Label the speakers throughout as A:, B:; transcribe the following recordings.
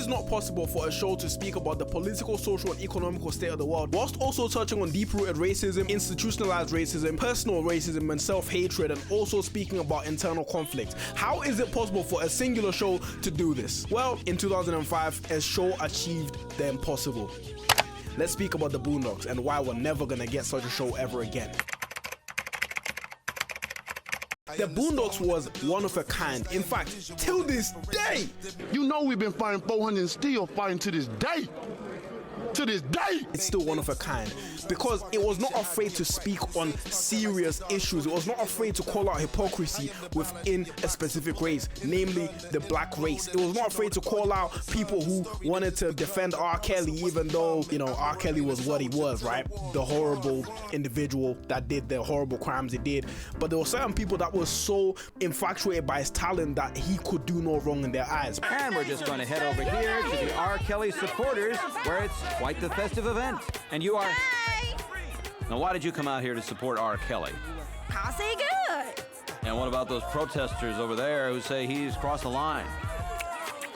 A: is not possible for a show to speak about the political, social, and economical state of the world, whilst also touching on deep-rooted racism, institutionalized racism, personal racism, and self-hatred, and also speaking about internal conflict? How is it possible for a singular show to do this? Well, in 2005, a show achieved the impossible. Let's speak about the Boondocks and why we're never gonna get such a show ever again. The Boondocks was one of a kind. In fact, till this day,
B: you know we've been fighting 400 and still fighting to this day. To this day,
A: it's still one of a kind because it was not afraid to speak on serious issues. It was not afraid to call out hypocrisy within a specific race, namely the black race. It was not afraid to call out people who wanted to defend R. Kelly, even though, you know, R. Kelly was what he was, right? The horrible individual that did the horrible crimes he did. But there were certain people that were so infatuated by his talent that he could do no wrong in their eyes.
C: And we're just going to head over here to the R. Kelly supporters, where it's quite the festive event. And you are...
D: Hi!
C: Now, why did you come out here to support R. Kelly?
D: 'Cause he good.
C: And what about those protesters over there who say he's crossed the line?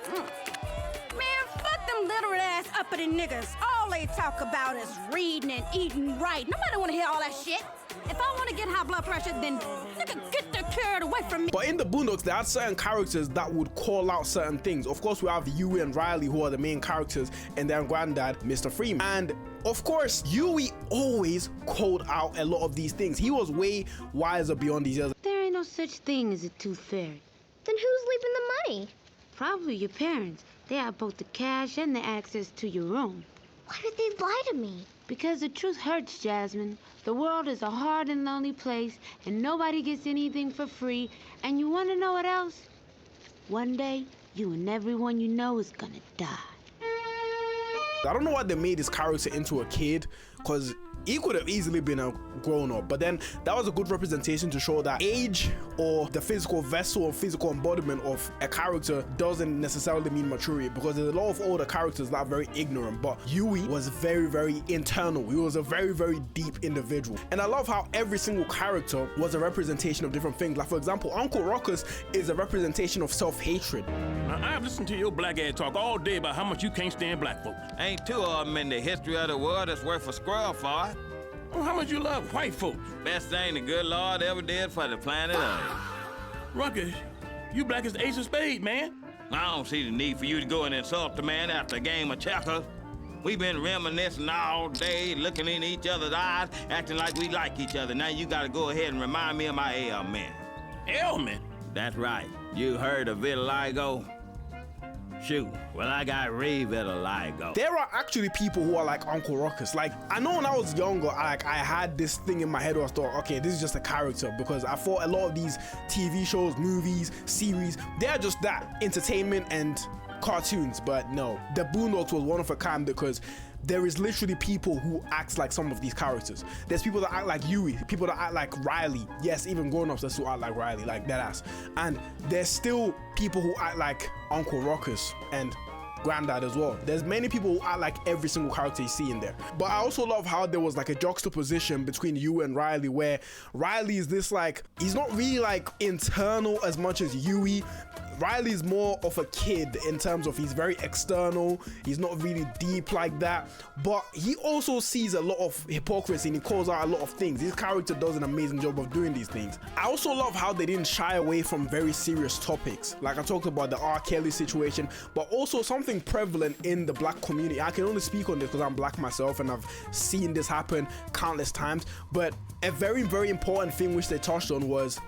D: Man, fuck them literate ass uppity niggas. All they talk about is reading and eating right. Nobody wanna hear all that shit. If I wanna get high blood pressure, then nigga get the carrot away from me.
A: But in the Boondocks, there are certain characters that would call out certain things. Of course, we have Huey and Riley, who are the main characters, and their granddad, Mr. Freeman. And of course, Huey always called out a lot of these things. He was way wiser beyond these years.
E: There ain't no such thing as a tooth fairy.
F: Then who's leaving the money?
E: Probably your parents. They have both the cash and the access to your room.
F: Why did they lie to me?
E: Because the truth hurts, Jasmine. The world is a hard and lonely place, and nobody gets anything for free. And you want to know what else? One day, you and everyone you know is gonna die.
A: I don't know why they made this character into a kid, because he could have easily been a grown-up, but then that was a good representation to show that age or the physical vessel or physical embodiment of a character doesn't necessarily mean maturity, because there's a lot of older characters that are very ignorant, but Huey was very, very internal. He was a very, very deep individual. And I love how every single character was a representation of different things. Like, for example, Uncle Ruckus is a representation of self-hatred.
G: Now, I've listened to your black ass talk all day about how much you can't stand black folks.
H: Ain't two of them in the history of the world that's worth a squirrel for it.
G: Oh, how much you love white folks?
H: Best thing the good Lord ever did for the planet Earth.
G: Ruckus, you black as the ace of spades, man.
H: I don't see the need for you to go and insult the man after a game of checkers. We've been reminiscing all day, looking in each other's eyes, acting like we like each other. Now you gotta go ahead and remind me of my ailment.
G: Ailment?
H: That's right. You heard of vitiligo? Shoot, well, I got vitiligo.
A: There are actually people who are like Uncle Ruckus. Like, I know when I was younger, I had this thing in my head where I thought, okay, this is just a character, because I thought a lot of these TV shows, movies, series, they're just that, entertainment and cartoons. But no, the Boondocks was one of a kind, because there is literally people who act like some of these characters. There's people that act like Huey, people that act like Riley. Yes, even grown-ups that still act like Riley, like deadass. And there's still people who act like Uncle Ruckus and Granddad as well. There's many people who act like every single character you see in there. But I also love how there was like a juxtaposition between Huey and Riley, where Riley is this like, he's not really like internal as much as Huey. Riley is more of a kid in terms of he's very external, he's not really deep like that, but he also sees a lot of hypocrisy and he calls out a lot of things. His character does an amazing job of doing these things. I also love how they didn't shy away from very serious topics. Like I talked about the R. Kelly situation, but also something prevalent in the black community. I can only speak on this because I'm black myself and I've seen this happen countless times, but a very, very important thing which they touched on was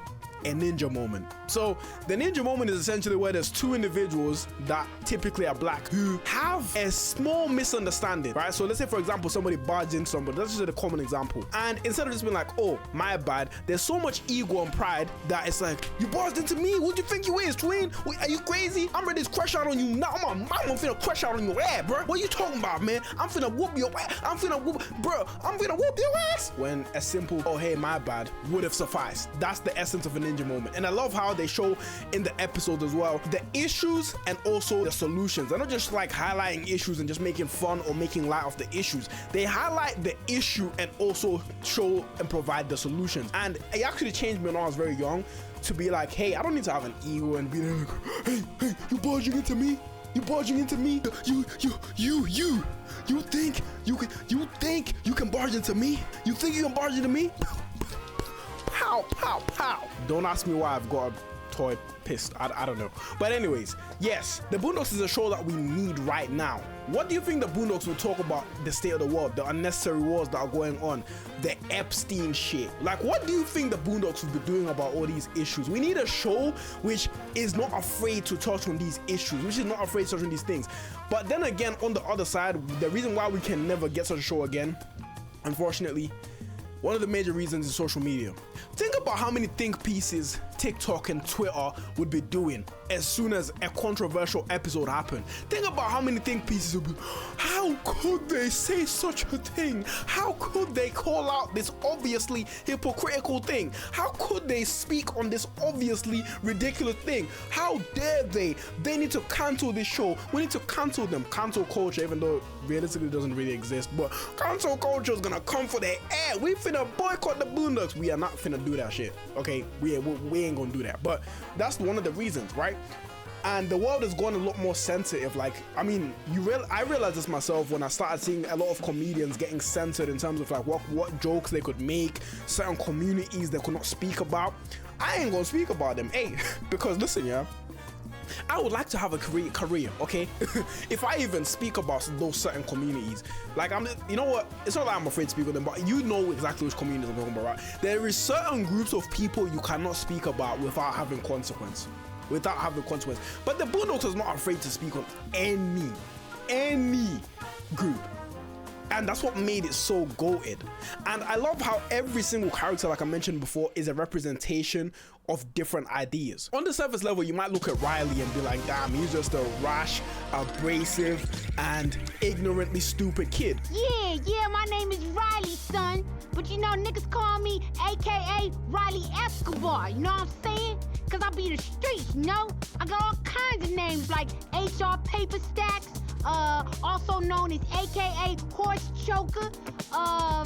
A: a ninja moment. So the ninja moment is essentially where there's two individuals that typically are black who have a small misunderstanding, right? So let's say, for example, somebody barges into somebody. That's just a common example. And instead of just being like, oh, my bad, there's so much ego and pride that it's like, you barged into me? What do you think you is, twin? Wait, are you crazy? I'm ready to crash out on you now. I'm finna crash out on your ass, bro. What are you talking about, man? I'm finna whoop your ass. I'm finna whoop your ass. When a simple, oh, hey, my bad, would have sufficed. That's the essence of a ninja moment. And I love how they show in the episode as well the issues and also the solutions. They're not just like highlighting issues and just making fun or making light of the issues. They highlight the issue and also show and provide the solutions. And it actually changed me when I was very young to be like, hey, I don't need to have an ego and be like, hey, you barging into me? You barging into me? You think you can barge into me? You think you can barge into me? Pow, pow, pow. Don't ask me why I've got a toy pissed. I don't know. But anyways, yes, the Boondocks is a show that we need right now. What do you think the Boondocks will talk about the state of the world, the unnecessary wars that are going on, the Epstein shit? Like, what do you think the Boondocks will be doing about all these issues? We need a show which is not afraid to touch on these issues, which is not afraid to touch on these things. But then again, on the other side, the reason why we can never get such a show again, unfortunately, one of the major reasons is social media. Think about how many think pieces TikTok and Twitter would be doing as soon as a controversial episode happened. Think about how many think pieces would be. How could they say such a thing? How could they call out this obviously hypocritical thing? How could they speak on this obviously ridiculous thing? How dare they? They need to cancel this show. We need to cancel them. Cancel culture, even though realistically it doesn't really exist, but cancel culture is gonna come for their air. We finna boycott the Boondocks. We are not finna do that shit. Okay, we ain't gonna do that. But that's one of the reasons, right? And the world has gone a lot more sensitive. Like, I mean, I realized this myself when I started seeing a lot of comedians getting censored in terms of like what jokes they could make, certain communities they could not speak about. I ain't gonna speak about them, hey, because listen, yeah, I would like to have a career, okay? If I even speak about those certain communities, like you know what? It's not that I'm afraid to speak with them, but you know exactly which communities I'm talking about, right? There is certain groups of people you cannot speak about without having consequence. But the Boondocks is not afraid to speak on any group. And that's what made it so goated. And I love how every single character, like I mentioned before, is a representation of different ideas. On the surface level, you might look at Riley and be like, damn, he's just a rash, abrasive, and ignorantly stupid kid.
E: Yeah, my name is Riley, son. But you know, niggas call me AKA Riley Escobar, you know what I'm saying? Cause I be the streets, you know? I got all kinds of names like HR Paper Stacks, also known as AKA Horse Choker.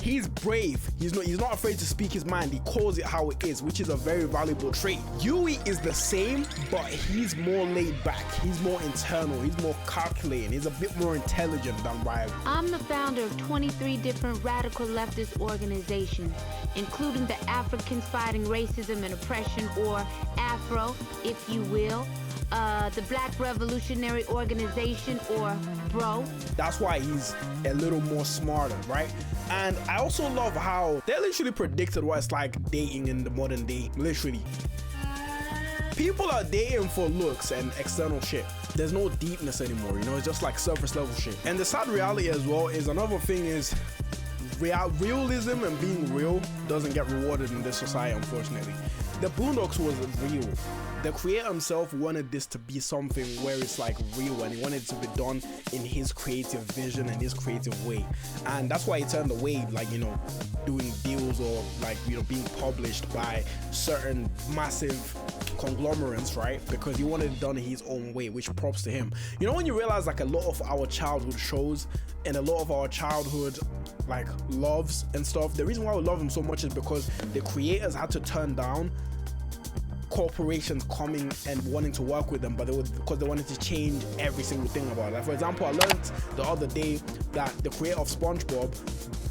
A: He's brave. He's not afraid to speak his mind. He calls it how it is, which is a very valuable trait. Yui is the same, but he's more laid back. He's more internal. He's more calculating. He's a bit more intelligent than Riley.
E: I'm the founder of 23 different radical leftist organizations, including the Africans Fighting Racism and Oppression, or AFRO, if you will. The Black Revolutionary Organization, or BRO.
A: That's why he's a little more smarter, right? And I also love how they literally predicted what it's like dating in the modern day. Literally. People are dating for looks and external shit. There's no deepness anymore, you know? It's just like surface level shit. And the sad reality as well is another thing is realism and being real doesn't get rewarded in this society, unfortunately. The Boondocks was real. The creator himself wanted this to be something where it's like real, and he wanted it to be done in his creative vision and his creative way. And that's why he turned away, like, you know, doing deals or like, you know, being published by certain massive conglomerates, right? Because he wanted it done in his own way, which props to him. You know, when you realize like a lot of our childhood shows and a lot of our childhood like loves and stuff, the reason why we love them so much is because the creators had to turn down corporations coming and wanting to work with them, but because they wanted to change every single thing about it. Like, for example, I learned the other day that the creator of SpongeBob,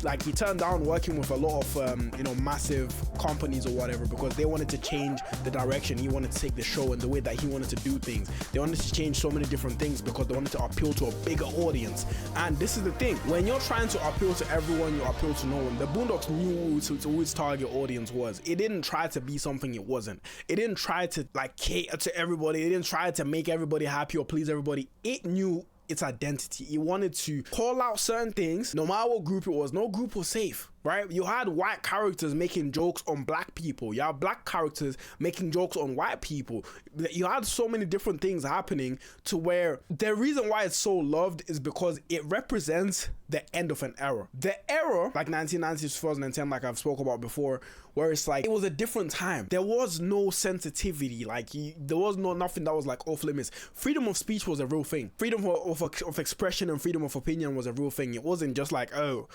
A: like, he turned down working with a lot of you know, massive companies or whatever, because they wanted to change the direction he wanted to take the show and the way that he wanted to do things. They wanted to change so many different things because they wanted to appeal to a bigger audience. And this is the thing, when you're trying to appeal to everyone, you appeal to no one. The Boondocks knew who its target audience was. It didn't try to be something it wasn't. It didn't try to like cater to everybody. It didn't try to make everybody happy or please everybody. It knew its identity. It wanted to call out certain things no matter what group it was. No group was safe, right? You had white characters making jokes on black people. You had black characters making jokes on white people. You had so many different things happening to where the reason why it's so loved is because it represents the end of an era. The era, like 1990s, 2010, like I've spoke about before, where it's like, it was a different time. There was no sensitivity. Like, there was nothing that was like off limits. Freedom of speech was a real thing. Freedom of expression and freedom of opinion was a real thing. It wasn't just like, oh,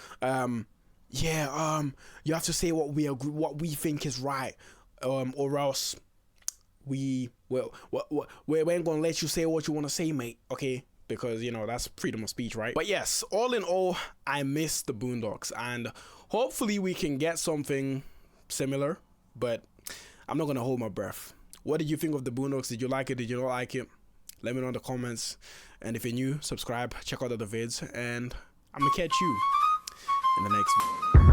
A: you have to say what we think is right, or else we ain't gonna let you say what you want to say, mate. Okay, because, you know, that's freedom of speech, right? But yes, all in all, I miss the Boondocks, and hopefully we can get something similar, but I'm not gonna hold my breath. What did you think of the Boondocks? Did you like it? Did you not like it? Let me know in the comments. And if you're new, subscribe, check out other vids, and I'm gonna catch you in the next video.